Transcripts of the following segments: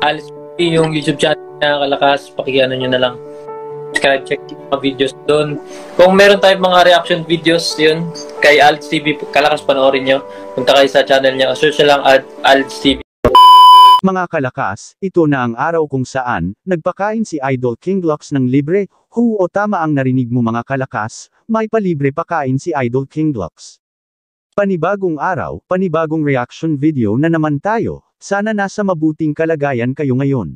Alice yung YouTube channel niya, Kalakas, pakiano nyo na lang. Subscribe, check yung mga videos doon. Kung meron tayong mga reaction videos, yun, kay Alice TV, Kalakas, panoorin nyo. Punta kayo sa channel niya, search lang at Alice TV. Mga kalakas, ito na ang araw kung saan, nagpakain si Idol King Glocks ng libre, o tama ang narinig mo mga kalakas, may palibre pakain si Idol King Glocks. Panibagong araw, panibagong reaction video na naman tayo, sana nasa mabuting kalagayan kayo ngayon.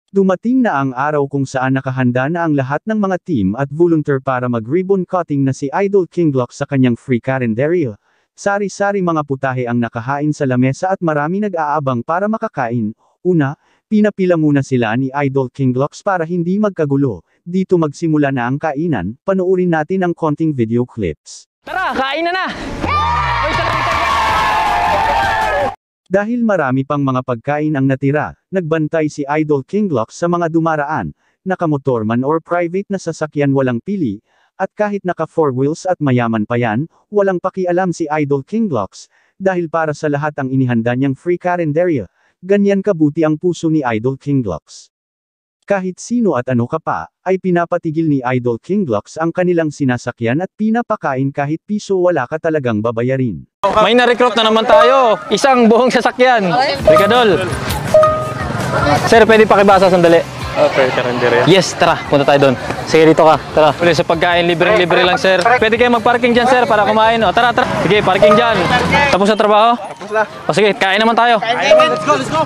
Dumating na ang araw kung saan nakahanda na ang lahat ng mga team at volunteer para mag-ribbon cutting na si Idol King Glocks sa kanyang free carinderia. Sari-sari mga putahe ang nakahain sa lamesa at marami nag-aabang para makakain. Una, pinapila muna sila ni Idol King Glocks para hindi magkagulo. Dito magsimula na ang kainan, panoorin natin ang konting video clips. Tara, kain na na! Dahil marami pang mga pagkain ang natira, nagbantay si Idol King Glocks sa mga dumaraan, nakamotor man or private na sasakyan walang pili, at kahit naka 4 wheels at mayaman pa yan, walang pakialam si Idol King Glocks, dahil para sa lahat ang inihanda niyang free carinderia, ganyan kabuti ang puso ni Idol King Glocks. Kahit sino at ano ka pa, ay pinapatigil ni Idol King Glocks ang kanilang sinasakyan at pinapakain kahit piso wala ka talagang babayarin. May na-recruit na naman tayo, isang buong sasakyan. Ricadol. Sir, pwede pakibasa sandali? Okay, karinderya. Yes, tara, punta tayo doon. Sige, dito ka, tara. Pwede sa pagkain, libre-libre lang sir. Pwede kayo mag-parking dyan sir, para kumain. O, tara, tara. Sige, parking dyan. Tapos na trabaho? Tapos na. O sige, kain naman tayo. Let's go, let's go!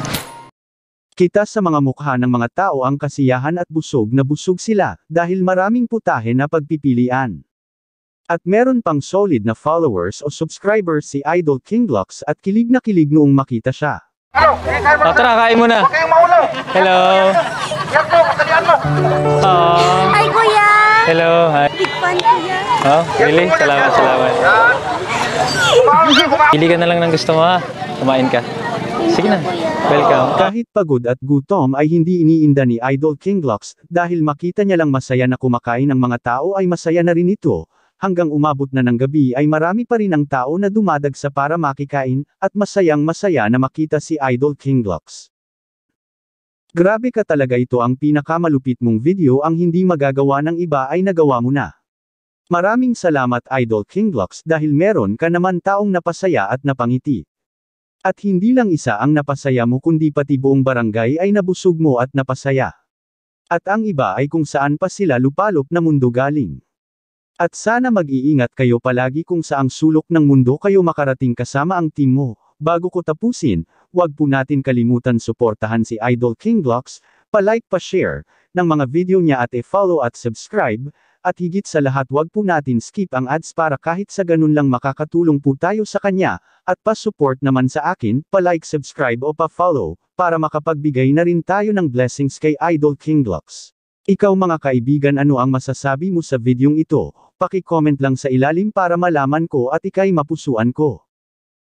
Kita sa mga mukha ng mga tao ang kasiyahan at busog na busog sila, dahil maraming putahe na pagpipilian. At meron pang solid na followers o subscribers si Idol King Glocks at kilig na kilig noong makita siya. O, tara, kain muna. Hello. Hi, Kuya! Hello, hi. Big fan, Kuya! Oh, really? Salamat, salamat. Pili ka na lang ng gusto mo ha. Kumain ka. Sige na. Welcome. Kahit pagod at gutom ay hindi iniinda ni Idol King Glocks, dahil makita niya lang masaya na kumakain ng mga tao ay masaya na rin ito. Hanggang umabot na ng gabi ay marami pa rin ang tao na dumadagsa para makikain, at masayang masaya na makita si Idol King Glocks. Grabe ka talaga, ito ang pinakamalupit mong video, ang hindi magagawa ng iba ay nagawa mo na. Maraming salamat Idol King Glocks, dahil meron ka naman taong napasaya at napangiti. At hindi lang isa ang napasaya mo kundi pati buong barangay ay nabusog mo at napasaya. At ang iba ay kung saan pa sila lupalop na mundo galing. At sana mag-iingat kayo palagi kung saang sulok ng mundo kayo makarating kasama ang team mo. Bago ko tapusin, huwag po natin kalimutan suportahan si Idol King Glocks, pa-like pa-share ng mga video niya at i-follow at subscribe, at higit sa lahat huwag po natin skip ang ads para kahit sa ganun lang makakatulong po tayo sa kanya, at pa-support naman sa akin, pa-like, subscribe o pa-follow, para makapagbigay na rin tayo ng blessings kay Idol King Glocks. Ikaw mga kaibigan, ano ang masasabi mo sa videong ito? Paki-comment lang sa ilalim para malaman ko at ikay mapusuan ko.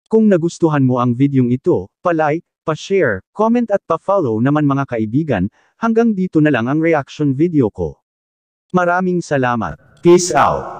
Kung nagustuhan mo ang videong ito, pa-like, pa-share, comment at pa-follow naman mga kaibigan. Hanggang dito na lang ang reaction video ko. Maraming salamat. Peace out.